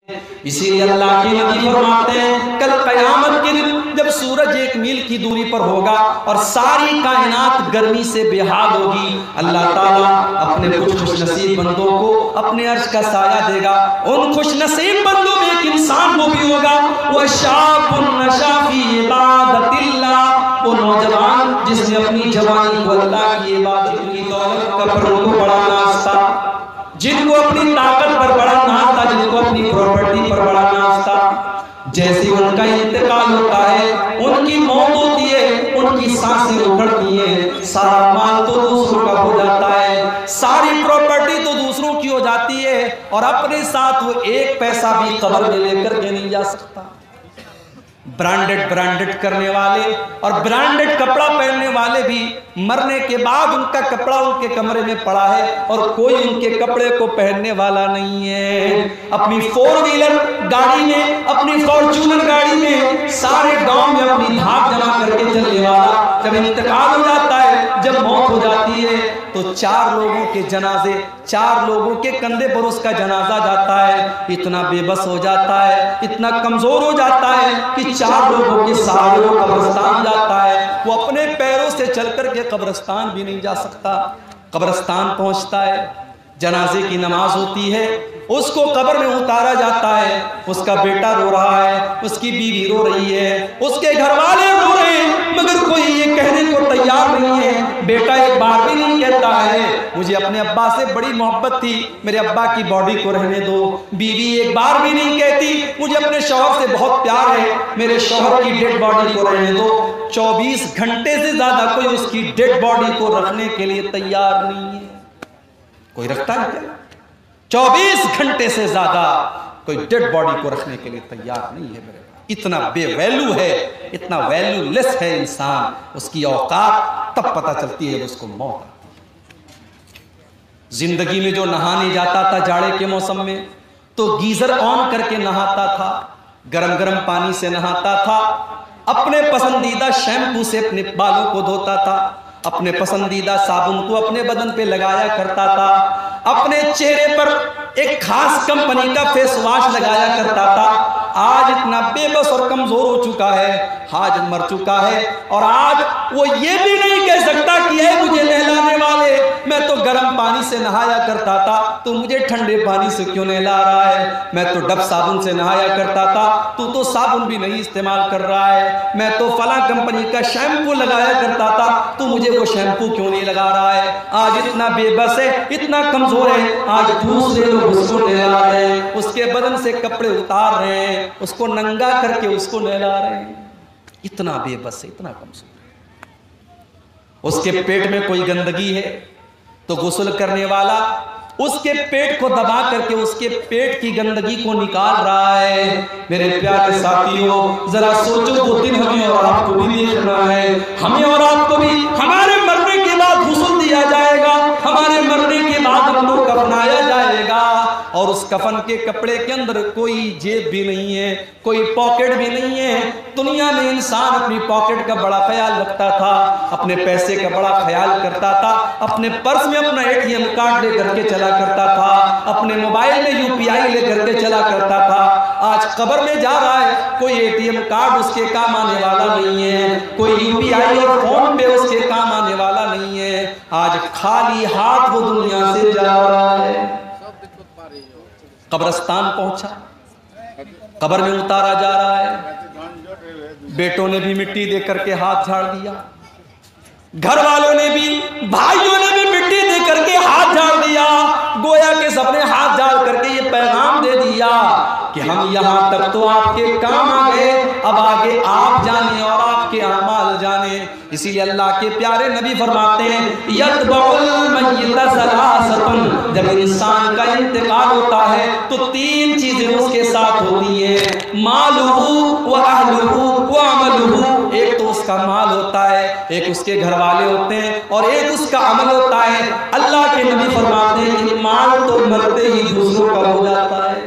اسی لیے اللہ کے نبی فرماتے ہیں کل قیامت کے دن جب سورج 1 میل کی دوری پر ہوگا اور ساری کائنات گرمی سے بے حال ہوگی، اللہ تعالیٰ اپنے کچھ خوش نصیب بندوں کو اپنے عرش کا سایہ دے گا۔ ان خوش نصیب بندوں میں ایک انسان وہ بھی ہوگا، وَشَابٌ نَشَأَ فِي عِبَادَةِ اللَّهِ، وہ نوجوان جس نے اپنی جوانی کو اللہ کی عبادت کی دولت کا پر ان کو بڑا ناز تھا، جن کو اپنی طاقت پر بڑا ناز تھا، جن کو اپنی پراپرٹی پر بڑا ناز تھا، جیسے ان کا انتقال ہوتا ہے، ان کی موت ہوتی ہے، ان کی سانسیں اکھڑتی ہیں، سارا مال تو دوسروں کا ہو جاتا ہے، ساری پراپرٹی تو دوسروں کی ہو جاتی ہے، اور اپنے ساتھ وہ 1 پیسہ بھی قبر میں لے کر کے نہیں جا سکتا۔ برانڈڈ کرنے والے اور برانڈڈ کپڑا پہننے والے بھی مرنے کے بعد ان کا کپڑا ان کے کمرے میں پڑا ہے اور کوئی ان کے کپڑے کو پہننے والا نہیں ہے۔ اپنی 4 ویلر گاڑی میں، اپنی فارچونر گاڑی میں سارے گاؤں میں اپنی دھاک جمع کر کے چلنے والا جب انتقال ہو جاتا ہے، جب موت ہو جاتی ہے تو 4 لوگوں کے جنازے، 4 لوگوں کے کندھے پر اس کا جنازہ جاتا ہے، اتنا بے بس ہو جاتا ہے، اتنا کمزور ہو جاتا ہے کہ 4 لوگوں کے سہارے وہ قبرستان جاتا ہے، وہ اپنے پیروں سے چل کر کے قبرستان بھی نہیں جا سکتا۔ قبرستان پہنچتا ہے، جنازے کی نماز ہوتی ہے، اس کو قبر میں اتارا جاتا ہے، اس کا بیٹا رو رہا ہے، اس کی بیوی رو رہی ہے، اس کے گھر والے رو رہے ہیں، مگر کوئی یہ کہنے کو تیار نہیں ہے۔ بیٹا ایک بار بھی نہیں کہتا ہے مجھے اپنے ابا سے بڑی محبت تھی، میرے ابا کی باڈی کو رہنے دو۔ بیوی ایک بار بھی نہیں کہتی مجھے اپنے شوہر سے بہت پیار ہے، میرے شوہر کی ڈیڈ باڈی کو رہنے دو۔ 24 گھنٹے سے زیادہ کوئی اس کی ڈیڈ باڈی کو رکھنے کے لیے تیار نہیں ہے۔ کوئی رکھتا ہے کیا؟ 24 گھنٹے سے زیادہ کوئی ڈیڈ باڈی کو رکھنے کے لیے تیار نہیں ہے میرے بھائی۔ اتنا بے ویلو ہے، اتنا ویلو لیس ہے انسان، اس کی اوقات تب پتہ چلتی ہے جب اس کو موت آتی ہے۔ زندگی میں جو نہانے جاتا تھا جاڑے کے موسم میں تو گیزر آن کر کے نہاتا تھا، گرم گرم پانی سے نہاتا تھا، اپنے پسندیدہ شیمپو سے اپنے بالوں کو دھوتا تھا، اپنے پسندیدہ صابن کو اپنے بدن پہ لگایا کرتا تھا، اپنے چہرے پر ایک خاص کمپنی کا فیس واش لگایا کرتا تھا۔ آج اتنا بے بس اور کمزور ہو چکا ہے، آج مر چکا ہے، اور آج وہ یہ بھی نہیں کہہ سکتا کہ اے مجھے نہلانے والے، میں تو گرم پانی سے نہایا کرتا تھا، تو مجھے ٹھنڈے پانی سے کیوں نہلا رہا ہے؟ میں تو ڈب صابن سے نہایا کرتا تھا، تو صابن بھی نہیں استعمال کر رہا ہے۔ میں تو فلاں کمپنی کا شیمپو لگایا کرتا تھا، تو مجھے وہ شیمپو کیوں نہیں لگا رہا ہے؟ آج اتنا بے بس ہے، اتنا کمزور ہے، آج دوسرے لوگ اس کو نہلا رہے ہیں، اس کے بدن سے کپڑے اتار رہے ہیں، اس کو ننگا کر کے اس کو نہلا رہے ہیں۔ اتنا بے بس ہے، اتنا کمزور ہے۔ اس کے پیٹ میں کوئی گندگی ہے تو غسل کرنے والا اس کے پیٹ کو دبا کر کے اس کے پیٹ کی گندگی کو نکال رہا ہے۔ میرے پیارے ساتھیوں، ذرا سوچو، وہ دن ہمیں اور آپ کو بھی دیکھنا ہے، ہمیں اور آپ کو بھی ہمارے مرنے کے بعد غسل دیا جائے گا، ہمارے مرنے کے بعد ہم کو کفنایا جائے گا، اور اس کفن کے کپڑے کے اندر کوئی جیب بھی نہیں ہے، کوئی پاکٹ بھی نہیں ہے۔ دنیا میں انسان اپنی پاکٹ کا بڑا خیال رکھتا تھا، اپنے پیسے کا بڑا خیال کرتا تھا، اپنے پرس میں اپنا ATM کارڈ لے کر کے چلا کرتا تھا، اپنے موبائل میں UPI لے کر کے چلا کرتا تھا۔ آج قبر میں جا رہا ہے، کوئی ATM کارڈ اس کے کام آنے والا نہیں ہے، کوئی UPI اور فون پے اس کے کام آنے والا نہیں ہے۔ آج خالی ہاتھ وہ دنیا سے جا رہا ہے۔ قبرستان پہنچا، قبر میں اتارا جا رہا ہے، بیٹوں نے بھی مٹی دے کر کے ہاتھ جھاڑ دیا، گھر والوں نے بھی، بھائیوں نے بھی مٹی دے کر کے ہاتھ جھاڑ دیا، گویا کہ سب نے ہاتھ جھاڑ کر کے یہ پیغام دے دیا کہ ہم یہاں تک تو آپ کے کام آ گئے، اب آگے آپ جانے اور آپ کے اعمال جانے۔ اسی لیے اللہ کے پیارے نبی فرماتے ہیں یتبع المیت ثلاثۃ، جب انسان کا انتقال ہوتا ہے تو 3 چیزیں اس کے ساتھ ہوتی ہیں، مالہ و اہلہ و عملہ۔ ایک تو اس کا مال ہوتا ہے، ایک اس کے گھر والے ہوتے ہیں، اور ایک اس کا عمل ہوتا ہے۔ اللہ کے نبی فرماتے ہیں کہ مال تو مرتے ہی دوسروں کا ہو جاتا ہے۔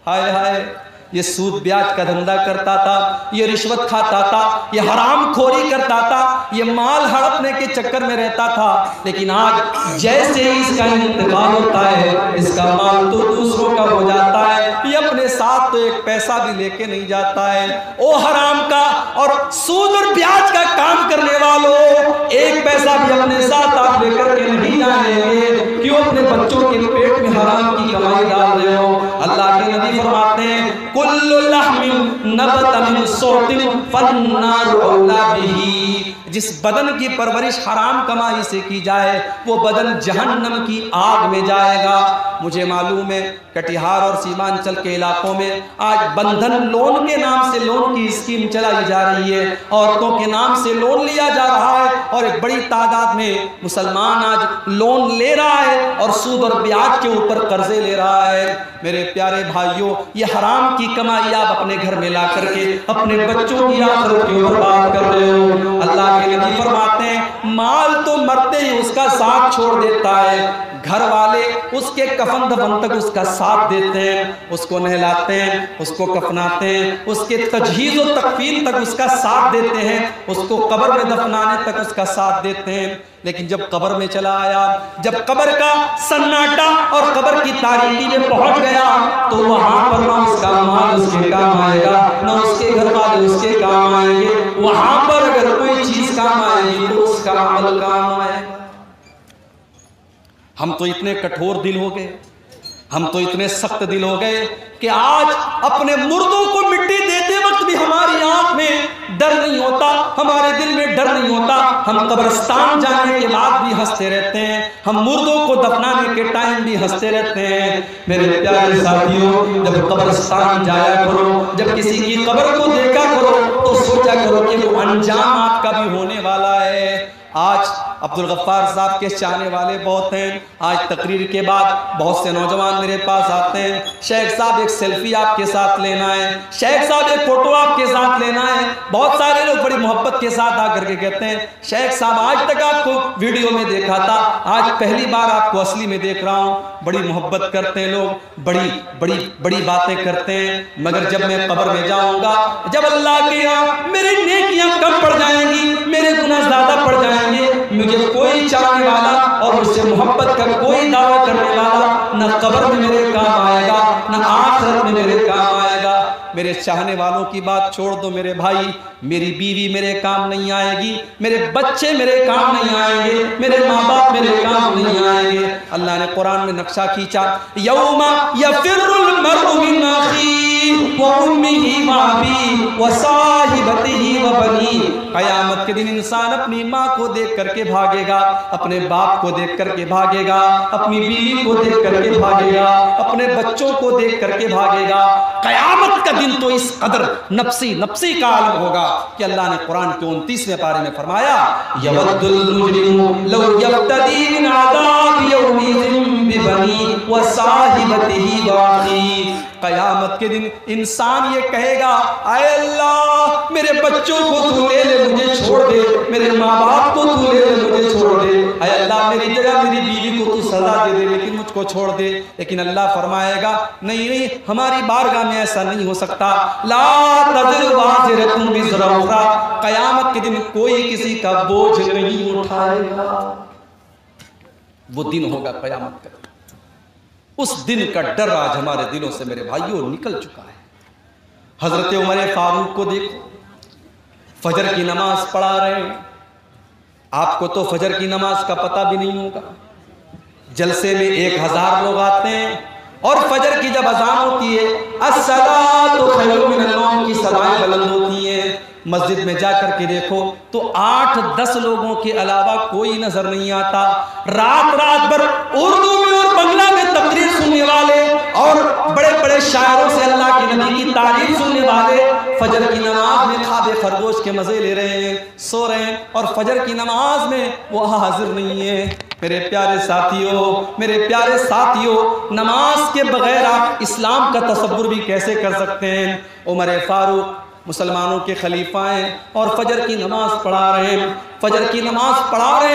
ہائے ہائے، یہ سود بیاج کا دھندا کرتا تھا، یہ رشوت کھاتا تھا، یہ حرام خوری کرتا تھا، یہ مال ہڑپنے کے چکر میں رہتا تھا، لیکن آج جیسے ہی اس کا انتقال ہوتا ہے، اس کا مال تو دوسروں کا ہو جاتا ہے، یہ اپنے ساتھ تو ایک پیسہ بھی لے کے نہیں جاتا ہے۔ او حرام کا اور سود اور بیاج کا کام کرنے والوں، ایک پیسہ بھی اپنے ساتھ آپ لے کر کے نہیں جائیں گے، کیوں اپنے بچوں کے پیٹ میں حرام کی کمائی ڈال رہے ہو؟ اللہ کے نبی فرماتے ہیں کل لحم نبت من صوت فالنار اولی بہ، جس بدن کی پرورش حرام کمائی سے کی جائے وہ بدن جہنم کی آگ میں جائے گا۔ مجھے معلوم ہے کٹیہار اور سیمانچل کے علاقوں میں آج بندھن لون کے نام سے لون کی اسکیم چلائی جا رہی ہے، عورتوں کے نام سے لون لیا جا رہا ہے، اور ایک بڑی تعداد میں مسلمان آج لون لے رہا ہے اور سود اور بیاج کے اوپر قرضے لے رہا ہے۔ میرے پیارے بھائیوں، یہ حرام کی کمائی آپ اپنے گھر میں لا کر کے اپنے بچوں کی آخرت کی برباد کر رہے ہو۔ اللہ کے نبی فرماتے ہیں مال تو مرتے ہی اس کا ساتھ چھوڑ دیتا ہے، گھر والے اس کے کفن دفن تک اس کا ساتھ دیتے ہیں، اس کو نہلاتے ہیں، اس کو کفناتے ہیں، اس کے تجہیز و تکفین تک اس کا ساتھ دیتے ہیں، اس کو قبر میں دفنانے تک اس کا ساتھ دیتے ہیں۔ لیکن جب قبر میں چلا آیا، جب قبر کا سناٹا اور قبر کی تاریکی میں پہنچ گیا، تو وہاں پر نہ اس کا مال اس کے کام آئے گا، نہ اس کے گھر والے اس کے کام آئیں گے۔ وہاں پر اگر کوئی چیز کام آئے گی تو اس کا عمل کام آئے گا۔ ہم تو اتنے کٹھور دل ہو گئے، ہم تو اتنے سخت دل ہو گئے کہ آج اپنے مردوں کو مٹی دیتے وقت بھی ہماری آنکھ میں ڈر نہیں ہوتا، ہمارے دل میں ڈر نہیں ہوتا۔ ہم قبرستان جانے کے بعد بھی ہنستے رہتے ہیں، ہم مردوں کو دفنانے کے ٹائم بھی ہنستے رہتے ہیں۔ میرے پیارے ساتھیوں، جب قبرستان جایا کرو، جب کسی کی قبر کو دیکھا کرو تو سوچا کرو کہ وہ انجام آپ کا بھی ہونے والا ہے۔ آج عبدالغفار صاحب کے چاہنے والے بہت ہیں، آج تقریر کے بعد بہت سے نوجوان میرے پاس آتے ہیں، شیخ صاحب ایک سیلفی آپ کے ساتھ لینا ہے، شیخ صاحب ایک فوٹو آپ کے ساتھ لینا ہے۔ بہت سارے لوگ بڑی محبت کے ساتھ آ کر کے کہتے ہیں شیخ صاحب آج تک آپ کو ویڈیو میں دیکھا تھا، آج پہلی بار آپ کو اصلی میں دیکھ رہا ہوں۔ بڑی محبت کرتے ہیں لوگ، بڑی بڑی بڑی باتیں کرتے ہیں، مگر جب میں قبر میں جاؤں گا، جب اللہ کے یہاں میری نیکیاں کم پڑ جائیں گی، میرے گناہ زیادہ پڑ جائیں گے، مجھے کوئی چاہنے والا اور مجھ سے محبت کا کوئی دعویٰ کرنے والا نہ قبر میں میرے کام آئے گا، نہ آخرت میں میرے کام آئے گا۔ میرے چاہنے والوں کی بات چھوڑ دو میرے بھائی، میری بیوی میرے کام نہیں آئے گی، میرے بچے میرے کام نہیں آئیں گے، میرے ماں باپ میرے کام نہیں آئیں گے۔ اللہ نے قرآن میں نقشہ کھینچا، یوم یفر المرء من اخیہ وامہ وابیہ وصاحبتہ وبنیہ، قیامت کے دن انسان اپنی ماں کو دیکھ کر کے بھاگے گا، اپنے باپ کو دیکھ کر کے بھاگے گا، اپنی بیوی کو دیکھ کر کے بھاگے گا، اپنے بچوں کو دیکھ کر کے بھاگے گا۔ قیامت کا دن تو اس قدر نفسی کا عالم ہوگا کہ اللہ نے قرآن کے 29ویں پارے میں فرمایا یود المجرم لو یفتدی من عذاب یومئذ ببنیہ وصاحبتہ واخیہ، قیامت کے دن انسان یہ کہے گا اے اللہ میرے بچوں کو تو لے لے مجھے چھوڑ دے، میرے ماں باپ کو تو لے لے مجھے چھوڑ دے، اے اللہ میری جگہ میری بیوی کو تو سزا دے دے لیکن مجھ کو چھوڑ دے۔ لیکن اللہ فرمائے گا نہیں ہماری بارگاہ میں ایسا نہیں ہو سکتا، لا تزر وازرۃ وزر اخری، قیامت کے دن کوئی کسی کا بوجھ نہیں اٹھائے گا۔ وہ دن ہوگا قیامت کا، اس دن کا ڈر آج ہمارے دلوں سے میرے بھائیوں نکل چکا ہے۔ حضرت عمر فاروق کو دیکھو، فجر کی نماز پڑھا رہے ہیں، آپ کو تو فجر کی نماز کا پتہ بھی نہیں ہوگا، جلسے میں 1000 لوگ آتے ہیں اور فجر کی جب اذان ہوتی ہے الصلاۃ خیر من النوم کی صدائیں بلند ہوتی ہیں، مسجد میں جا کر کے دیکھو تو 8-10 لوگوں کے علاوہ کوئی نظر نہیں آتا۔ رات بھر اردو میں اور بنگلہ میں تقریر سننے والے اور بڑے بڑے شاعروں سے اللہ کے نبی کی تعریف سننے والے فجر کی نماز میں خواب خرگوش کے مزے لے رہے ہیں، سو رہے ہیں، اور فجر کی نماز میں وہ حاضر نہیں ہے۔ میرے پیارے ساتھیوں، نماز کے بغیر آپ اسلام کا تصور بھی کیسے کر سکتے ہیں؟ عمر فاروق مسلمانوں کے خلیفہ ہیں اور فجر کی نماز پڑھا رہے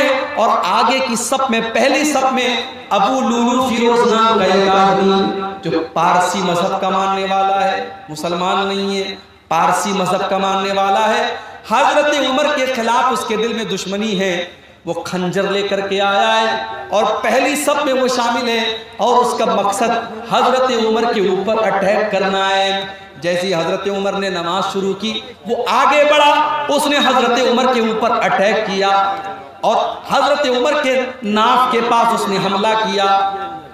ہیں، اور آگے کی صف میں، پہلی صف میں ابو لولو فیروز نام کا ایک آدمی جو پارسی مذہب کا ماننے والا ہے، مسلمان نہیں ہے، پارسی مذہب کا ماننے والا ہے۔ حضرت عمر کے خلاف اس کے دل میں دشمنی ہے، وہ خنجر لے کر کے آیا ہے اور پہلی صف میں وہ شامل ہے اور اس کا مقصد حضرت عمر کے اوپر اٹیک کرنا ہے۔ جیسی حضرت عمر نے نماز شروع کی وہ آگے بڑھا، اس نے حضرت عمر کے اوپر اٹیک کیا اور حضرت عمر کے ناف کے پاس اس نے حملہ کیا،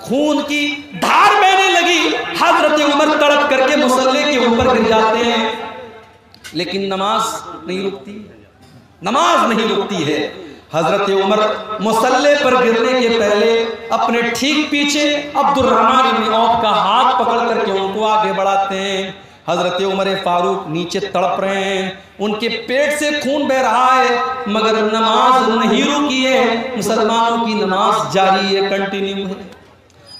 خون کی دھار بہنے لگی، حضرت عمر تڑپ کر کے مصلی کے اوپر گر جاتے ہیں، لیکن نماز نہیں رکتی، نماز نہیں رکتی ہے۔ حضرت عمر مصلی پر گرنے کے پہلے اپنے ٹھیک پیچھے عبد الرحمن بن عوف کا ہاتھ پکڑ کر کے ان کو آگے بڑھاتے ہیں۔ حضرت عمر فاروق نیچے تڑپ رہے ہیں، ان کے پیٹ سے خون بہ رہا ہے مگر نماز نہیں رکی ہے، مسلمانوں کی نماز جاری ہے، کنٹینیو ہے۔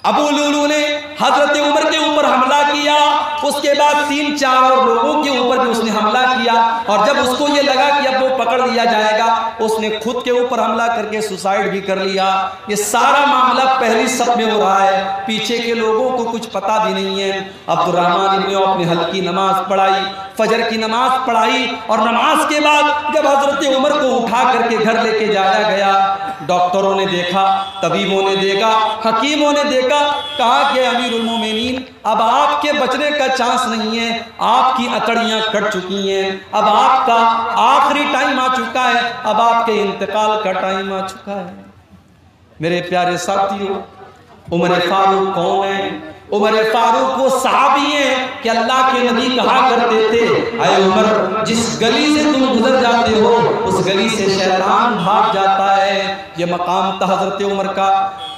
ابو لولو نے حضرت عمر کے اوپر حملہ کیا، اس کے بعد 3-4 اور لوگوں کے اوپر بھی اس نے حملہ کیا، اور جب اس کو یہ لگا کہ اب وہ پکڑ لیا جائے گا اس نے خود کے اوپر حملہ کر کے سوسائڈ بھی کر لیا۔ یہ سارا معاملہ پہلی صف میں ہو رہا ہے، پیچھے کے لوگوں کو کچھ پتا بھی نہیں ہے۔ عبد الرحمن بن عوف نے ہلکی نماز پڑھائی، فجر کی نماز پڑھائی، اور نماز کے بعد جب حضرت عمر کو اٹھا کر کے گھر لے کے جایا گیا، ڈاکٹروں نے دیکھا، طبیبوں نے دیکھا، حکیموں نے دیکھا، کہا کہ امیر المومنین اب آپ کے بچنے کا چانس نہیں ہے، آپ کی اکڑیاں کٹ چکی ہیں، اب آپ کا آخری ٹائم آ چکا ہے، اب آپ کے انتقال کا ٹائم آ چکا ہے۔ میرے پیارے ساتھیوں، عمر فاروق کون ہے؟ عمر فاروق وہ صحابی ہیں کہ اللہ کے نبی کہا کرتے تھے، اے عمر جس گلی سے تم گزر جاتے ہو اس گلی سے شیطان بھاگ جاتا ہے۔ یہ مقام تھا حضرت عمر کا۔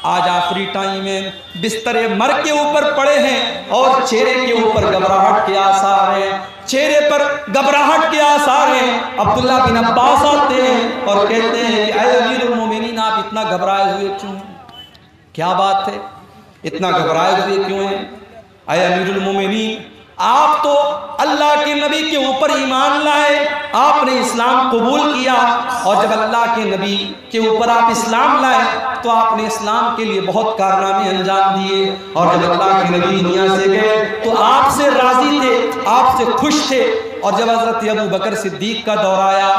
آج آخری ٹائم میں بستر مر کے اوپر پڑے ہیں اور چہرے کے اوپر گھبراہٹ کے آثار ہیں، چہرے پر گھبراہٹ کے آثار ہیں۔ عبداللہ بن عباس آتے ہیں اور کہتے ہیں کہ اے امیر المومنین آپ اتنا گھبرائے ہوئے کیوں ہیں؟ کیا بات ہے، اتنا گھبرائے ہوئے کیوں ہیں؟ اے امیر المومنین آپ تو اللہ کے نبی کے اوپر ایمان لائے، آپ نے اسلام قبول کیا، اور جب اللہ کے نبی کے اوپر آپ اسلام لائے تو آپ نے اسلام کے لیے بہت کارنامے انجام دیے، اور جب اللہ کے نبی دنیا سے گئے تو آپ سے راضی تھے، آپ سے خوش تھے، اور جب حضرت ابو بکر صدیق کا دور آیا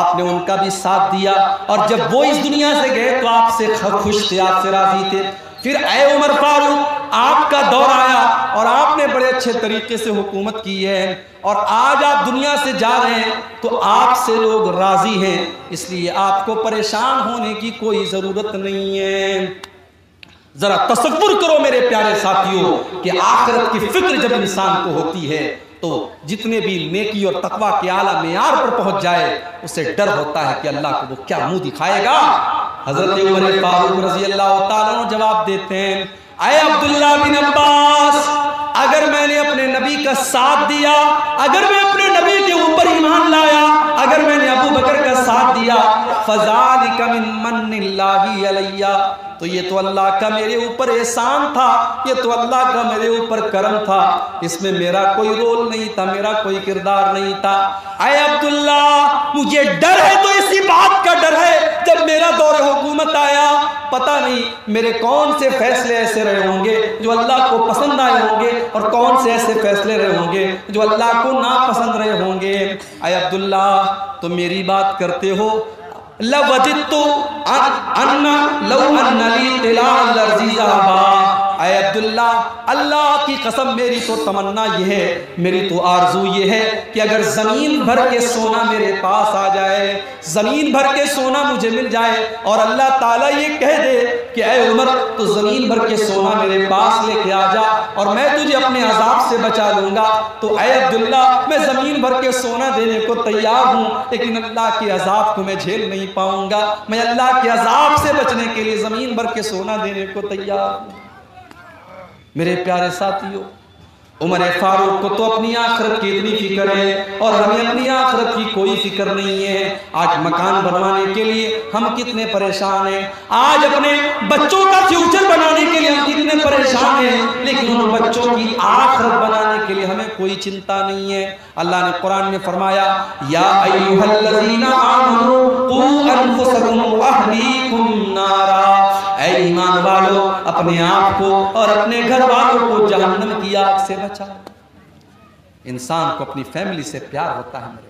آپ نے ان کا بھی ساتھ دیا، اور جب وہ اس دنیا سے گئے تو آپ سے خوش تھے، آپ سے راضی تھے۔ پھر اے عمر فاروق آپ کا دور آیا اور آپ نے بڑے اچھے طریقے سے حکومت کی ہے، اور آج آپ دنیا سے جا رہے ہیں تو آپ سے لوگ راضی ہیں، اس لیے آپ کو پریشان ہونے کی کوئی ضرورت نہیں ہے۔ ذرا تصور کرو میرے پیارے ساتھیوں کہ آخرت کی فکر جب انسان کو ہوتی ہے تو جتنے بھی نیکی اور تقوی کے اعلیٰ معیار پر پہنچ جائے اسے ڈر ہوتا ہے کہ اللہ کو وہ کیا منہ دکھائے گا۔ حضرت عمر فاروق رضی اللہ تعالیٰ عنہ جواب دیتے ہیں، اے عبداللہ بن عباس اگر میں نے اپنے نبی کا ساتھ دیا، اگر میں اپنے نبی کے اوپر ایمان لایا، اگر میں نے ابو بکر کا ساتھ دیا، فَذَلِكَ مِن مَنِّ اللَّهِ عَلَيَّ، تو یہ تو اللہ کا میرے اوپر احسان تھا، یہ تو اللہ کا میرے اوپر کرم تھا، اس میں میرا کوئی رول نہیں تھا، میرا کوئی کردار نہیں تھا۔ اے عبداللہ مجھے ڈر ہے تو اسی بات کا ڈر ہے جب میرا دور حکومت آیا پتہ نہیں میرے کون سے فیصلے ایسے رہے ہوں گے جو اللہ کو پسند آئے ہوں گے، اور کون سے ایسے فیصلے رہے ہوں گے جو اللہ کو ناپسند رہے ہوں گے۔ اے عبداللہ تو میری بات کرتے ہو، لَوَجِدْتُ أَنَّ لَوْ أَنَّ لِي طِلَاعَ الْأَرْضِ ذَهَبًا، اے عبداللہ اللہ کی قسم میری تو تمنا یہ ہے، میری تو آرزو یہ ہے کہ اگر زمین بھر کے سونا میرے پاس آ جائے، زمین بھر کے سونا مجھے مل جائے، اور اللہ تعالیٰ یہ کہہ دے کہ اے عمر تو زمین بھر کے سونا میرے پاس لے کے آ جا اور میں تجھے اپنے عذاب سے بچا لوں گا، تو اے عبداللہ میں زمین بھر کے سونا دینے کو تیار ہوں، لیکن اللہ کے عذاب کو میں جھیل نہیں پاؤں گا، میں اللہ کے عذاب سے بچنے کے لیے زمین بھر کے سونا دینے کو تیار ہوں۔ میرے پیارے ساتھیوں، عمر فاروق کو تو اپنی آخرت کی اتنی فکر ہے اور ہمیں اپنی آخرت کی کوئی فکر نہیں ہے۔ آج مکان بنوانے کے لیے ہم کتنے پریشان ہیں، آج اپنے بچوں کا فیوچر بنانے کے لیے ہم کتنے پریشان ہیں، لیکن ان بچوں کی آخرت بنانے کے لیے ہمیں کوئی چنتا نہیں ہے۔ اللہ نے قرآن میں فرمایا، یا ایھا الذین آمنوا قوا انفسکم واہلیکم نارا، اے ایمان والو اپنے آپ کو اور اپنے گھر والوں کو جہنم کی آگ سے بچاؤ۔ انسان کو اپنی فیملی سے پیار ہوتا ہے۔